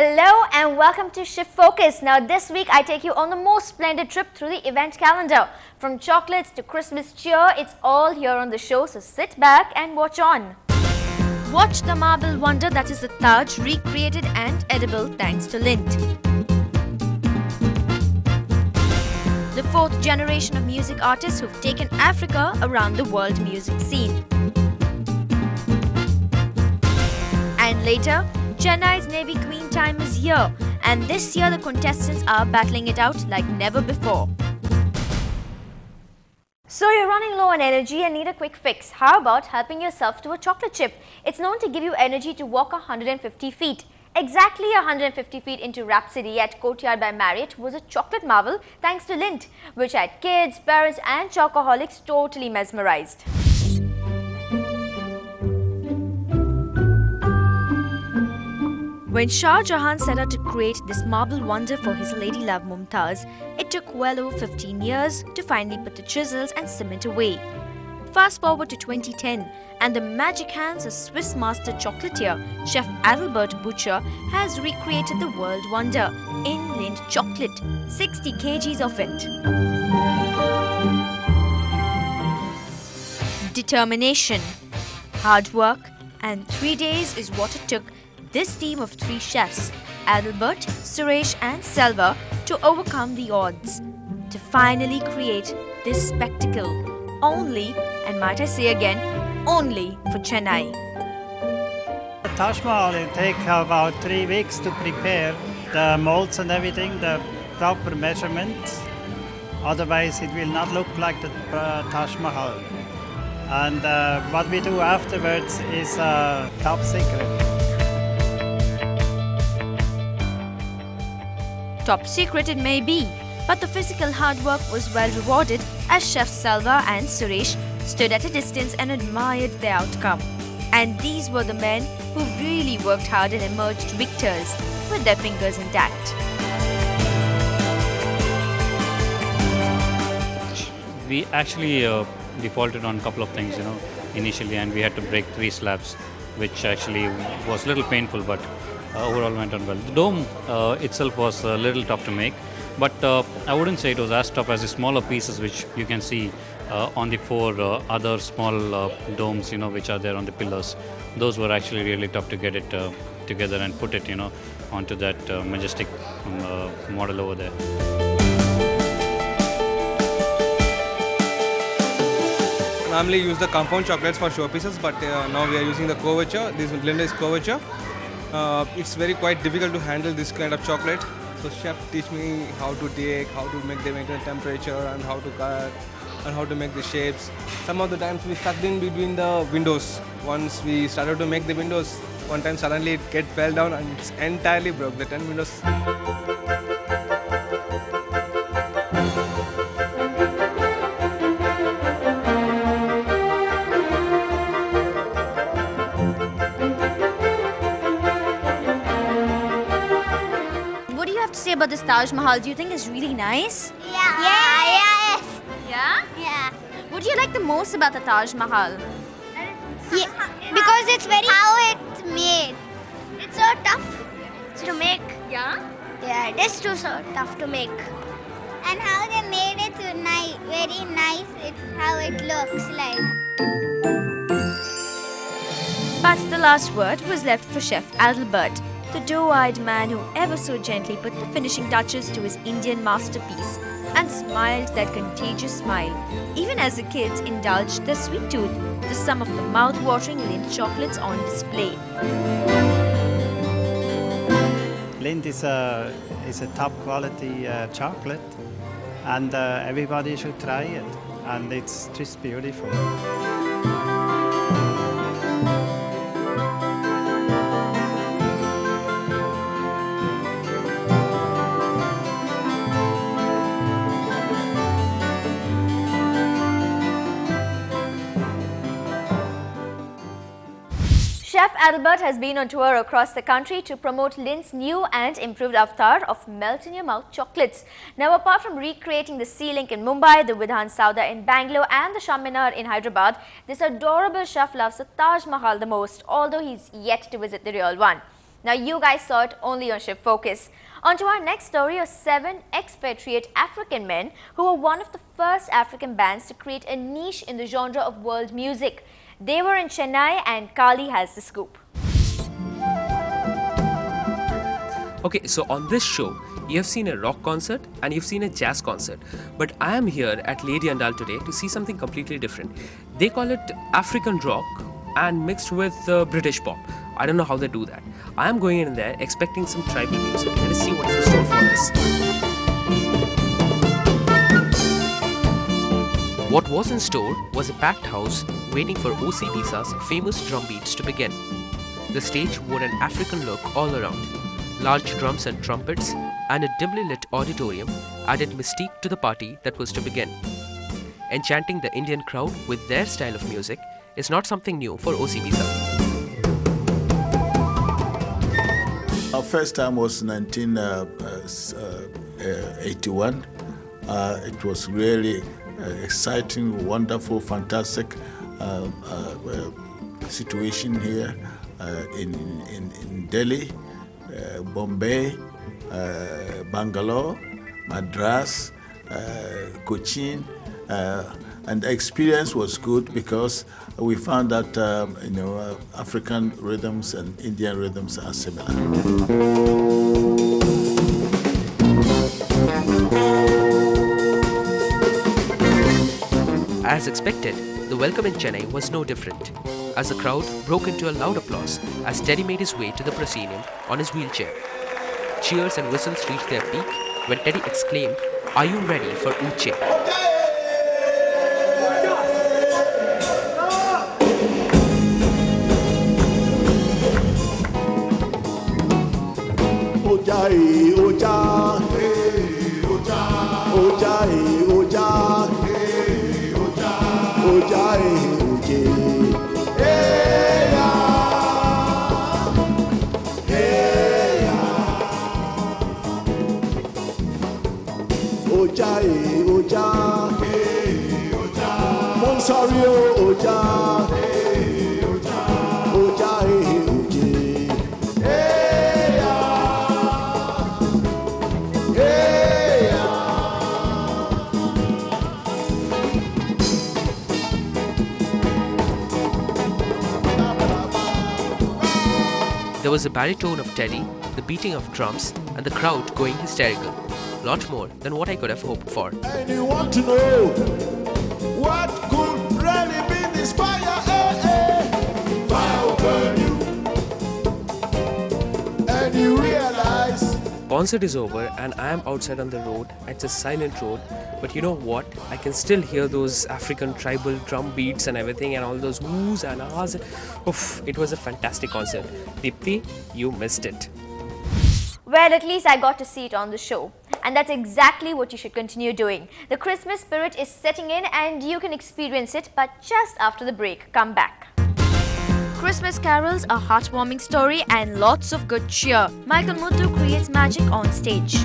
Hello and welcome to Shift Focus. Now this week I take you on the most splendid trip through the event calendar. From chocolates to Christmas cheer, it's all here on the show, so sit back and watch on. Watch the marble wonder that is the Taj, recreated and edible thanks to Lindt. The fourth generation of music artists who've taken Africa around the world music scene. And later, Chennai's Navy Queen time is here, and this year the contestants are battling it out like never before. So you're running low on energy and need a quick fix. How about helping yourself to a chocolate chip? It's known to give you energy to walk 150 feet. Exactly 150 feet into Rhapsody at Courtyard by Marriott was a chocolate marvel thanks to Lindt, which had kids, parents and chocoholics totally mesmerized. When Shah Jahan set out to create this marble wonder for his lady love Mumtaz, it took well over 15 years to finally put the chisels and cement away. Fast forward to 2010, and the magic hands of Swiss master chocolatier Chef Adalbert Butcher has recreated the world wonder in Lindt chocolate, 60 kgs of it. Determination, hard work, and 3 days is what it took this team of 3 chefs, Adalbert, Suresh and Selva, to overcome the odds, to finally create this spectacle, only, and might I say again, only for Chennai. The Taj Mahal will take about 3 weeks to prepare the molds and everything, the proper measurements, otherwise it will not look like the Taj Mahal. And what we do afterwards is top secret. Top secret it may be, but the physical hard work was well rewarded as Chefs Selva and Suresh stood at a distance and admired the outcome. And these were the men who really worked hard and emerged victors with their fingers intact. We actually defaulted on a couple of things, initially, and we had to break 3 slabs, which actually was a little painful, but overall went on well. The dome itself was a little tough to make, but I wouldn't say it was as tough as the smaller pieces which you can see on the 4 other small domes, which are there on the pillars. Those were actually really tough to get it together and put it, onto that majestic model over there. Normally use the compound chocolates for showpieces, but now we are using the couverture. This blend is couverture. It's quite difficult to handle this kind of chocolate. So chef teach me how to take, how to make the temperature and how to cut and how to make the shapes. Some of the times we stuck in between the windows. Once we started to make the windows, one time suddenly it fell down and it's entirely broke, the 10 windows. Say about this Taj Mahal, do you think it's really nice? Yeah. Yes. Yeah? Yeah. What do you like the most about the Taj Mahal? Yeah. Because it's how it's made. It's so tough to make. Yeah? Yeah, it is so tough to make. And how they made it so nice, very nice, how it looks like. But the last word was left for Chef Adalbert, the doe-eyed man who ever so gently put the finishing touches to his Indian masterpiece and smiled that contagious smile, even as the kids indulged their sweet tooth to some of the mouth-watering Lindt chocolates on display. Lindt is a top quality chocolate, and everybody should try it, and it's just beautiful. Chef Adalbert has been on tour across the country to promote Lindt's new and improved avatar of melt-in-your-mouth chocolates. Now, apart from recreating the Sea Link in Mumbai, the Vidhan Sauda in Bangalore and the Shaminar in Hyderabad, this adorable chef loves the Taj Mahal the most, although he's yet to visit the real one. Now you guys saw it only on Shift Focus. On to our next story of 7 expatriate African men who were one of the first African bands to create a niche in the genre of world music. They were in Chennai and Kali has the scoop. Okay, so on this show, you have seen a rock concert and you've seen a jazz concert. But I am here at Lady Andal today to see something completely different. They call it African rock and mixed with British pop. I don't know how they do that. I am going in there expecting some tribal music. Let us see what is in store for us. What was in store was a packed house waiting for OC Bisa's famous drum beats to begin. The stage wore an African look all around. Large drums and trumpets and a dimly lit auditorium added mystique to the party that was to begin. Enchanting the Indian crowd with their style of music is not something new for OC Bisa. Our first time was 1981. It was really exciting, wonderful, fantastic situation here in Delhi, Bombay, Bangalore, Madras, Cochin, and the experience was good because we found that African rhythms and Indian rhythms are similar. As expected, the welcome in Chennai was no different, as the crowd broke into a loud applause as Teddy made his way to the proscenium on his wheelchair. Cheers and whistles reached their peak when Teddy exclaimed, "Are you ready for Uche?" There was a baritone of Teddy, the beating of drums, and the crowd going hysterical. Lot more than what I could have hoped for. And you want to know what could really be this fire? Fire will burn you, and you realize. Concert is over and I am outside on the road. It's a silent road, but you know what? I can still hear those African tribal drum beats and everything and all those woos and ahs. Oof, it was a fantastic concert. Deepthi, you missed it. Well, at least I got to see it on the show. And that's exactly what you should continue doing. The Christmas spirit is setting in and you can experience it, but just after the break. Come back. Christmas carols, a heartwarming story and lots of good cheer. Michael Muthu creates magic on stage.